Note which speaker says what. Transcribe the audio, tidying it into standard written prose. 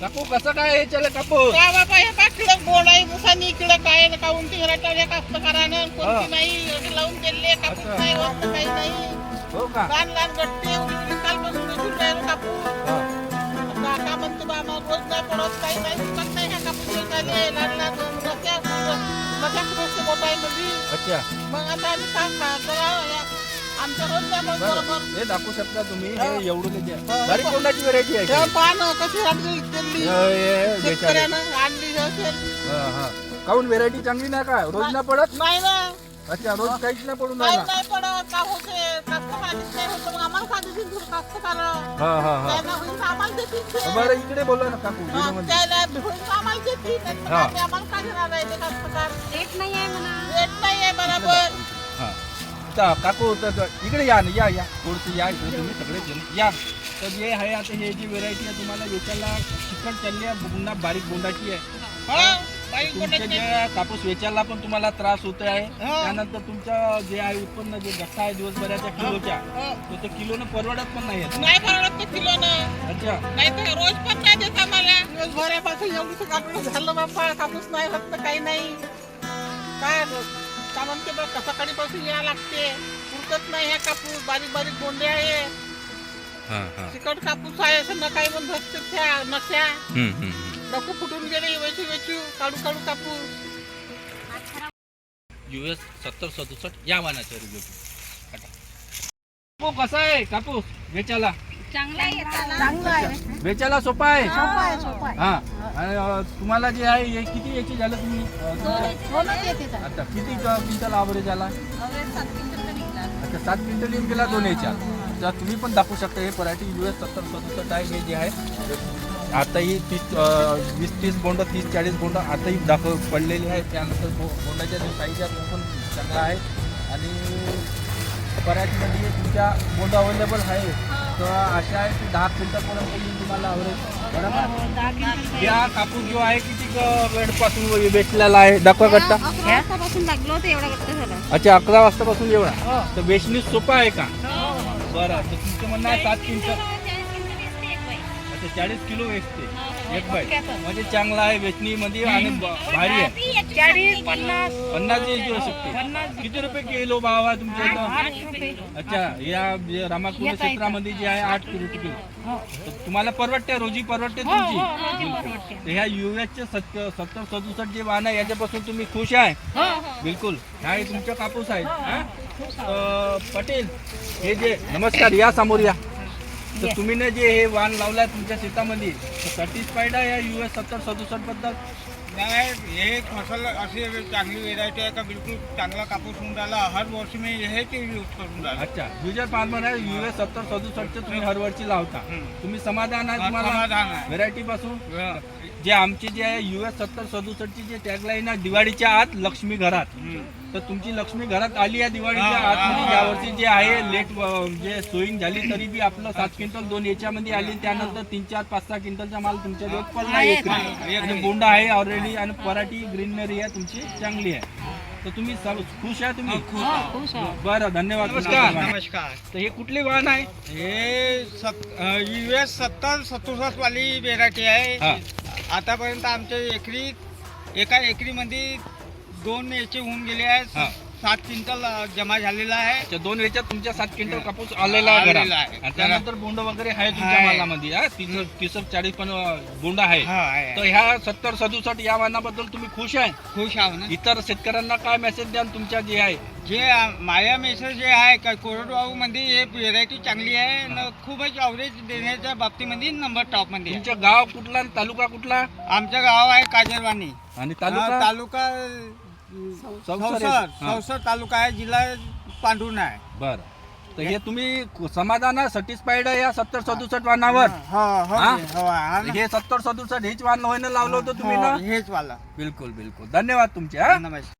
Speaker 1: काकू कसं काय याच्याला कापूस?
Speaker 2: का बाबा हे का किडक बोल आहे मुसानी किडक काय ना काऊन ती रटाळ्या कास्तकारानं कोणती नाही अशी लावून दिले कापूस
Speaker 1: अच्छा.
Speaker 2: नाही वस्त काही नाही
Speaker 1: हो का?
Speaker 2: लहान लहान गट्टे उडी कालपासून दिसून राहिलो कापूस
Speaker 1: हा.
Speaker 2: आता का म्हणतो बा मग रोज नाही पडत काही नाही दुकान नाही ह्या कापूस विकायले लहान लहान नक्या खूप मोठा आहे म्हणजे
Speaker 1: अच्छा.
Speaker 2: मग आता आम्ही काम करावं आमचं रोज नाही मग
Speaker 1: बरं.
Speaker 2: बरोबर
Speaker 1: हे दाखवू शकता तुम्ही
Speaker 2: हा.
Speaker 1: हे एवढं घ्या.
Speaker 2: हा.
Speaker 1: बारीक कोंडाची व्हरायटी आहे
Speaker 2: तेव्हा
Speaker 1: की?
Speaker 2: पाहणं कशी आणली दिल्ली
Speaker 1: हे बेचारे.
Speaker 2: शेतकऱ्यानं आणली असेल
Speaker 1: हा, हा. काहून व्हेरायटी चांगली नाही का? रोज ना पडत?
Speaker 2: नाही ना
Speaker 1: अच्छा, रोज काहीच नाही पडून
Speaker 2: काही
Speaker 1: राहिला.
Speaker 2: नाही पडत का होते कास्तकारीच नाही होतं मग आम्हाला का देतील थोडं कास्तकार
Speaker 1: हा, हा, हा.
Speaker 2: त्यांना होईल तर आम्हाला देतील ते.
Speaker 1: बरं इकडे बोला ना काकू
Speaker 2: हा,
Speaker 1: म्हणजे.
Speaker 2: त्याला होईल तर आम्हाला देतील नाही तर
Speaker 1: हा.
Speaker 2: काय ते आम्हाला का देणार आहे ते कास्तकार
Speaker 3: रेट नाही आहे म्हणा.
Speaker 2: रेट नाही आहे बरोबर
Speaker 1: हा. तर काकू इकडे या ना या थोडंसं या इकडे तुम्ही सगळे जण या. तर जे आहे आता हे जी व्हेरायटी आहे तुम्हाला वेचायला चिकट चालली आहे पुन्हा बारीक बोंडाची आहे.
Speaker 2: हा बाई
Speaker 1: तुमचे
Speaker 2: कोणाची
Speaker 1: जे कापूस वेचायला पण तुम्हाला त्रास होत आहे.
Speaker 2: हा.
Speaker 1: त्यानंतर तुमचं जे आहे उत्पन्न जे गठ्ठा आहे दिवसभराच्या किलोच्या
Speaker 2: हा.
Speaker 1: तो ते किलोनं परवडत पण नाही आहे.
Speaker 2: नाही परवडत ते किलोनं
Speaker 1: अच्छा.
Speaker 2: नाही तर रोज पण नाही देत आम्हाला दिवसभरापासून एवढं कापूस झालं बाप्पा कापूस नाही होत तर काही नाही काय का म्हणते बघ सकाळीपासून या लागते पुरतत नाही ह्या कापूस बारीक बारीक बोंडे आहे
Speaker 1: हा, हा.
Speaker 2: चिकट कापूस आहे असं न काही पण धसते त्या नख्या डोकं फुटून गेले वेचू वेचू काढू काढू कापूस
Speaker 1: US 7067 या वाहनाचा रिव्ह्यू काका. कसा आहे कापूस वेचायला?
Speaker 3: चांगला आहे.
Speaker 1: वेचायला सोपा आहे.
Speaker 3: सोपा आहे.
Speaker 1: हा आणि तुम्हाला जे आहे हे किती याची झालं तुम्ही
Speaker 3: दोनच येते तर.
Speaker 1: आता किती क्विंटल ॲव्हरेज आला?
Speaker 3: अवरेज 7 क्विंटल निघाला.
Speaker 1: अच्छा 7 क्विंटल येऊन गेला दोन याच्या. तर तुम्ही पण दाखवू शकता हे पराठी US 7067 आहे हे जे आहे आताही 20-30 बोंड 30-40 बोंड आताही पडलेली आहे. त्यानंतर बोंडाच्या जो साईज आहे तो पण चांगला आहे आणि पराठीमध्ये तुमच्या बोंड अवेलेबल आहे तर अशा आहे की 10 क्विंटलपर्यंत येईल तुम्हाला ॲव्हरेज बरोबर. या कापूस जो आहे किती वेळपासून वेचलेला आहे दाखवा गट्टा?
Speaker 3: 11 वाजतापासून लागलो होतं एवढा गट्टा झाला.
Speaker 1: अच्छा 11 वाजतापासून एवढा तर वेचणी सोपा आहे का? बरं तर तुमचं म्हणणं आहे 7 क्विंटल. अच्छा 40 किलो वेचते एक बाई म्हणजे चांगला आहे वेचणीमध्ये आणि भारी आहे. 50 येऊ शकते. किती रुपये किलो भाव आहे तुमच्या इथं? अच्छा या रामाकुंड क्षेत्रामध्ये जे आहे 8 किलो तर तुम्हाला परवडते रोजी परवडते तुमची. तर ह्या युएसचे 70-67 जे वाहन आहे याच्यापासून तुम्ही खुश आहे? बिलकुल हा तुमचा कापूस आहे. पटेल हे जे नमस्कार या समोर या. तर तुम्ही ने जे हे वाण लावलाय तुमच्या शेतामध्ये सॅटिस्फाईड आहे या US 70-67 बद्दल?
Speaker 4: नाही हे फसल अशी चांगली व्हेरायटी आहे का बिलकुल चांगला कापूस होऊन राहिला हर वर्षी मी हेच यूज करून राहिलो.
Speaker 1: अच्छा फ्युचर फार्मर आहे US 70-67 तुम्ही हरवर्षी लावता. तुम्ही समाधान आहे तुम्हाला
Speaker 4: समाधान आहे.
Speaker 1: व्हेरायटी पासून? जे आमची जे आहे US 70-67 ची जे टॅगलाईन आहे दिवाळीच्या आत लक्ष्मी घरात तर तुमची लक्ष्मी घरात आली आहे दिवाळीच्या आत म्हणजे यावर्षी जे आहे लेट जे सोईंग झाली तरी बी आपलं 7 क्विंटल 2 याच्यामध्ये आली त्यानंतर 3-4-5-6 क्विंटलचा माल तुमच्या जवळ पडला आहे आणि बोंडा आहे ऑलरेडी आणि पराठी ग्रीनरी आहे तुमची चांगली आहे. तर तुम्ही खुश आहे तुम्ही? बरं धन्यवाद. नमस्कार.
Speaker 4: नमस्कार.
Speaker 1: तर हे कुठले वाहन आहे?
Speaker 4: हे US 70-67 वाली व्हेरायटी आहे.
Speaker 1: हा.
Speaker 4: आतापर्यंत आमच्या एका एकरीमध्ये 2 याचे होऊन गेले आहेत.
Speaker 1: हा.
Speaker 4: 7 क्विंटल जमा झालेला आहे.
Speaker 1: अच्छा 2 याच्यात तुमच्या 7 क्विंटल कापूस आलेला आहे घरात.
Speaker 4: आलेला आहे.
Speaker 1: आणि त्यानंतर बोंड वगैरे आहे तुमच्या
Speaker 4: आहे.
Speaker 1: मालामध्ये 30-40 पण बोंड आहे.
Speaker 4: हा आहे.
Speaker 1: तर ह्या 70-67 या वाहनाबद्दल तुम्ही खुश आहे?
Speaker 4: खुश आहो ना.
Speaker 1: इतर शेतकऱ्यांना काय मेसेज द्याल तुमच्या जे आहे?
Speaker 4: जे माया मेसेज जे आहे का कोरडवाहू मध्ये हे व्हेरायटी चांगली आहे आणि खूपच अवरेज देण्याच्या बाबतीमध्ये नंबर टॉप मध्ये आहे.
Speaker 1: तुमचं गाव कुठला आणि तालुका कुठला?
Speaker 4: आमचं गाव आहे काजरवाणी.
Speaker 1: आणि
Speaker 4: तालुका
Speaker 1: तालुका
Speaker 4: सौसर तालुका आहे जिल्हा पांढुर्णा आहे.
Speaker 1: बर तर हे तुम्ही समाधान आहे सॅटिस्फाईड आहे या 70-67 वाहनावर?
Speaker 4: हो हो
Speaker 1: हा?
Speaker 4: हो हा ना.
Speaker 1: हे 70-67 हेच वाहन लावलं होतं तुम्ही ना?
Speaker 4: हो, हेच वाला.
Speaker 1: बिलकुल बिलकुल धन्यवाद तुमचे. हा
Speaker 4: नमस्कार.